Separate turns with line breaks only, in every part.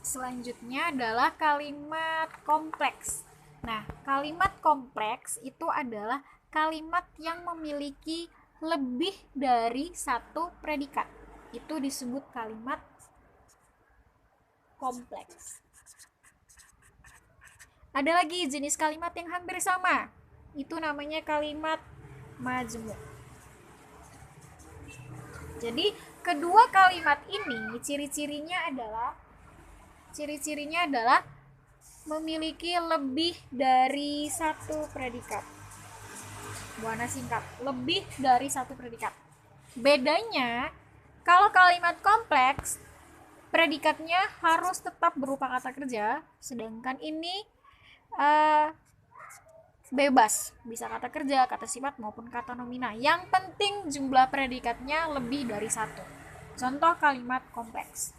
selanjutnya adalah kalimat kompleks. Nah, kalimat kompleks itu adalah kalimat yang memiliki lebih dari satu predikat. Itu disebut kalimat kompleks. Ada lagi jenis kalimat yang hampir sama. Itu namanya kalimat majmuk. Jadi, kedua kalimat ini ciri-cirinya adalah memiliki lebih dari satu predikat. Buana singkat, lebih dari satu predikat. Bedanya, kalau kalimat kompleks, predikatnya harus tetap berupa kata kerja, sedangkan ini bebas, bisa kata kerja, kata sifat maupun kata nomina. Yang penting jumlah predikatnya lebih dari satu. Contoh kalimat kompleks.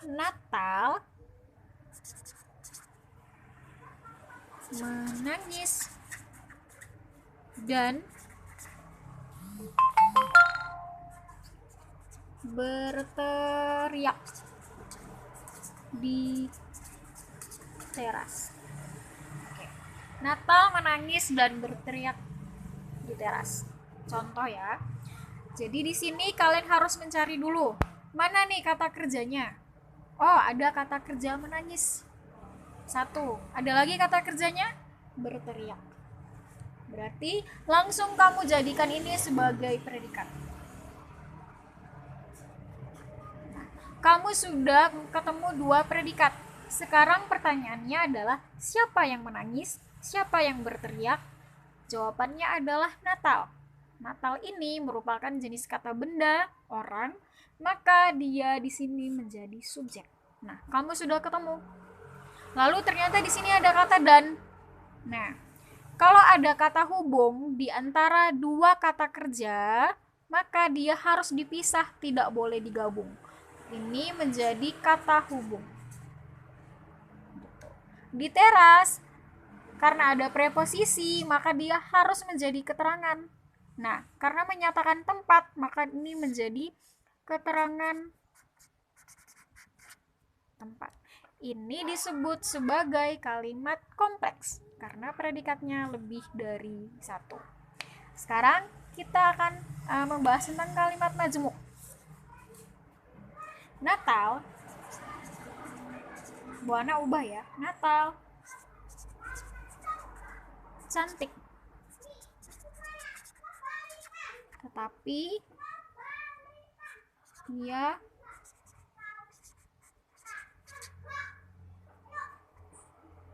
Natal menangis dan berteriak di teras. Oke. Natal menangis dan berteriak di teras. Contoh ya. Jadi di sini kalian harus mencari dulu. Mana nih kata kerjanya? Oh, ada kata kerja menangis. Satu. Ada lagi kata kerjanya? Berteriak. Berarti langsung kamu jadikan ini sebagai predikat. Kamu sudah ketemu dua predikat. Sekarang pertanyaannya adalah siapa yang menangis, siapa yang berteriak? Jawabannya adalah Natal. Natal ini merupakan jenis kata benda, orang, maka dia di sini menjadi subjek. Nah, kamu sudah ketemu. Lalu ternyata di sini ada kata dan. Nah, kalau ada kata hubung di antara dua kata kerja, maka dia harus dipisah, tidak boleh digabung. Ini menjadi kata hubung. Di teras, karena ada preposisi, maka dia harus menjadi keterangan. Nah, karena menyatakan tempat, maka ini menjadi keterangan tempat. Ini disebut sebagai kalimat kompleks, karena predikatnya lebih dari satu. Sekarang kita akan membahas tentang kalimat majmuk. Natal, Buana ubah ya. Natal cantik, tetapi dia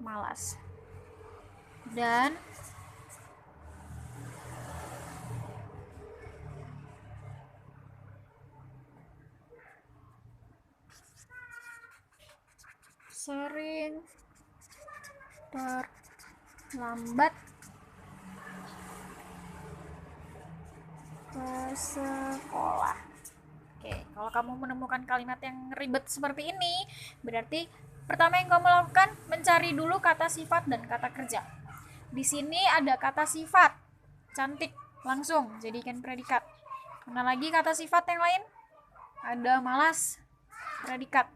malas dan sering terlambat ke sekolah. Oke, kalau kamu menemukan kalimat yang ribet seperti ini, berarti pertama yang kamu lakukan mencari dulu kata sifat dan kata kerja. Di sini ada kata sifat, cantik, langsung jadikan predikat. Mana lagi kata sifat yang lain? Ada malas, predikat.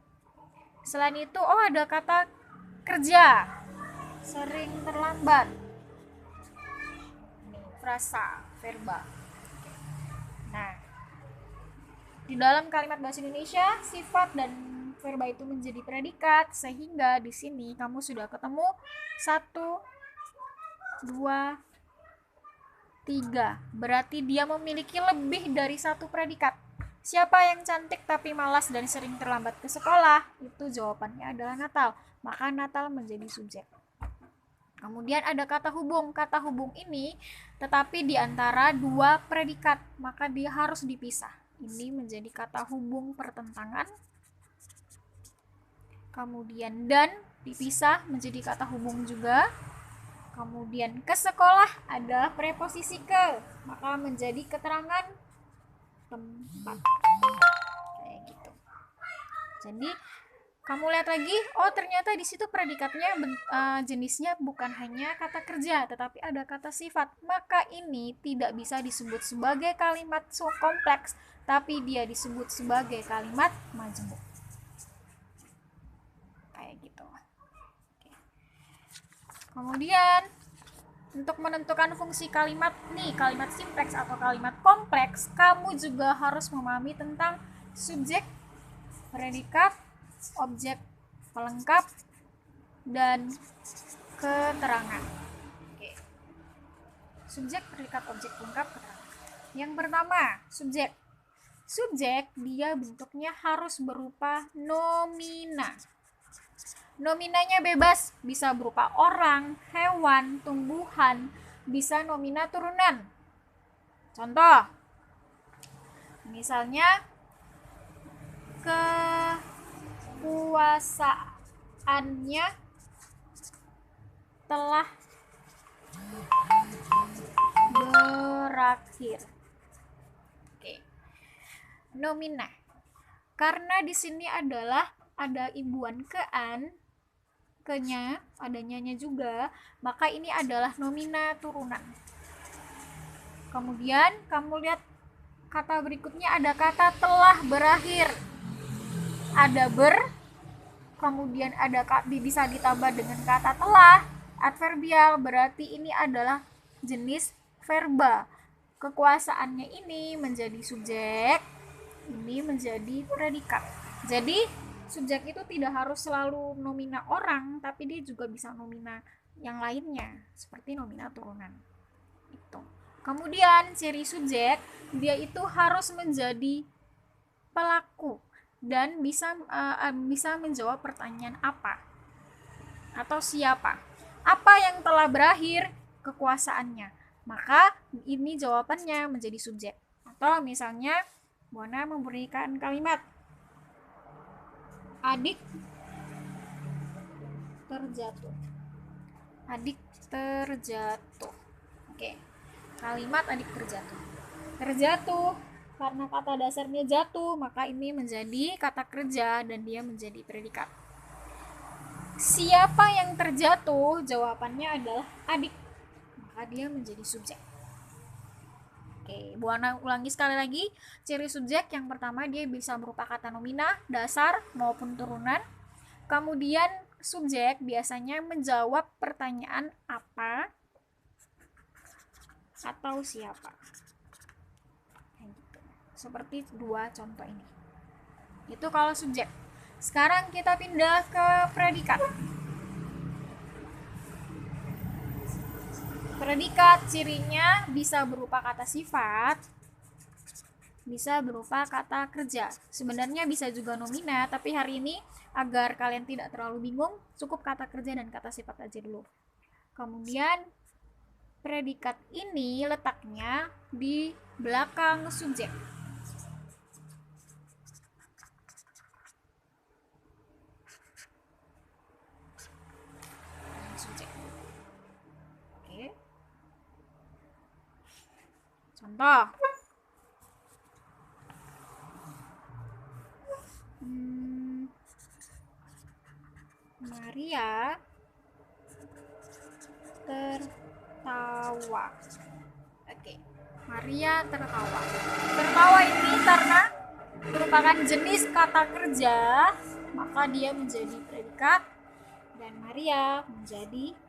Selain itu, ada kata kerja, sering terlambat. Ini frasa, verba. Nah, di dalam kalimat bahasa Indonesia, sifat dan verba itu menjadi predikat, sehingga di sini kamu sudah ketemu 1, 2, 3. Berarti dia memiliki lebih dari satu predikat. Siapa yang cantik tapi malas dan sering terlambat ke sekolah? Itu jawabannya adalah Natal. Maka Natal menjadi subjek. Kemudian ada kata hubung. Kata hubung ini tetapi di antara dua predikat, maka dia harus dipisah. Ini menjadi kata hubung pertentangan. Kemudian dan dipisah menjadi kata hubung juga. Kemudian ke sekolah ada preposisi ke, maka menjadi keterangan tempat. Kayak gitu. Jadi Kamu lihat lagi, oh ternyata di situ predikatnya jenisnya bukan hanya kata kerja, tetapi ada kata sifat. Maka ini tidak bisa disebut sebagai kalimat kompleks, tapi dia disebut sebagai kalimat majemuk. Kayak gitu. Oke. Kemudian untuk menentukan fungsi kalimat nih, kalimat simpleks atau kalimat kompleks, kamu juga harus memahami tentang subjek, predikat, objek pelengkap, dan keterangan. Oke. Subjek, predikat, objek pelengkap, keterangan. Yang pertama, subjek. Subjek dia bentuknya harus berupa nomina. Nominanya bebas, bisa berupa orang, hewan, tumbuhan, bisa nomina turunan. Contoh, misalnya kekuasaannya telah berakhir. Oke. Nomina. Karena di sini adalah ada imbuhan ke-an, ke-nya, ada nya-nya juga, maka ini adalah nomina turunan. Kemudian kamu lihat kata berikutnya, ada kata telah berakhir. Ada kemudian ada bisa ditambah dengan kata telah, adverbial, berarti ini adalah jenis verba. Kekuasaannya ini menjadi subjek, ini menjadi predikat. Jadi subjek itu tidak harus selalu nomina orang, tapi dia juga bisa nomina yang lainnya, seperti nomina turunan. Itu. Kemudian ciri subjek, dia itu harus menjadi pelaku dan bisa menjawab pertanyaan apa atau siapa. Apa yang telah berakhir? Kekuasaannya. Maka ini jawabannya menjadi subjek. Atau misalnya Buana memberikan kalimat, adik terjatuh. Adik terjatuh. Oke. Kalimat adik terjatuh. Terjatuh karena kata dasarnya jatuh, maka ini menjadi kata kerja dan dia menjadi predikat. Siapa yang terjatuh? Jawabannya adalah adik. Maka dia menjadi subjek. Oke, Buana ulangi sekali lagi. Ciri subjek yang pertama, dia bisa berupa kata nomina, dasar maupun turunan. Kemudian subjek biasanya menjawab pertanyaan apa atau siapa. Seperti dua contoh ini. Itu kalau subjek. Sekarang kita pindah ke predikat. Predikat cirinya bisa berupa kata sifat, bisa berupa kata kerja. Sebenarnya bisa juga nomina, tapi hari ini agar kalian tidak terlalu bingung, cukup kata kerja dan kata sifat aja dulu. Kemudian predikat ini letaknya di belakang subjek. Contoh, Maria tertawa. Oke, Maria tertawa. Tertawa ini karena merupakan jenis kata kerja, maka dia menjadi predikat dan Maria menjadi